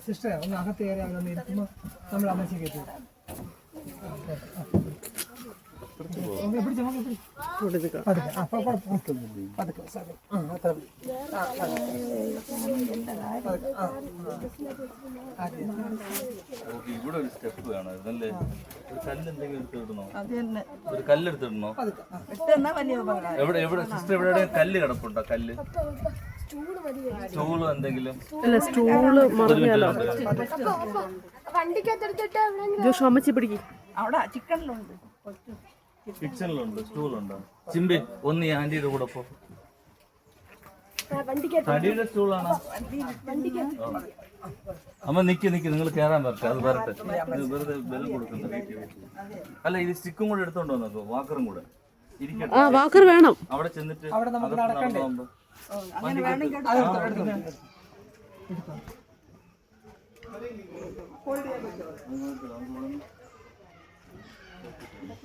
sister ഒന്ന് അകത്ത് കയറി അങ്ങനെ ഇരിക്കുമ്പോൾ നമ്മൾ അമ്മച്ചി കയറ്റി ഇവിടെ ഒരു സ്റ്റെപ്പ് വേണം ഇതല്ലേ ഒരു കല്ല് എന്തെങ്കിലും എടുത്തിടണോ ഒരു കല്ല് എടുത്തിടണോ എവിടെ എവിടെ സിസ്റ്റർ എവിടെ കല്ല് കിടപ്പുണ്ടോ കല്ല് സ്റ്റൂള് എന്തെങ്കിലും കിച്ചണിലുണ്ട് സ്റ്റൂളുണ്ടോ ചിമ്പി ഒന്ന് ഈ ആന്റിയുടെ കൂടെ പോ തടിയുടെ സ്റ്റൂളാണോ അമ്മ നിക്ക് നിങ്ങൾ കേറാൻ പറ്റേ അത് വരട്ടെ വെറുതെ ബലം കൊടുക്കുന്ന അല്ല ഇത് സ്റ്റിക്കും കൂടെ എടുത്തോണ്ടോ നോക്കോ വാക്കറും കൂടെ ഇരിക്കട്ടെ വാക്കർ വേണം അവിടെ ചെന്നിട്ട് നടന്നു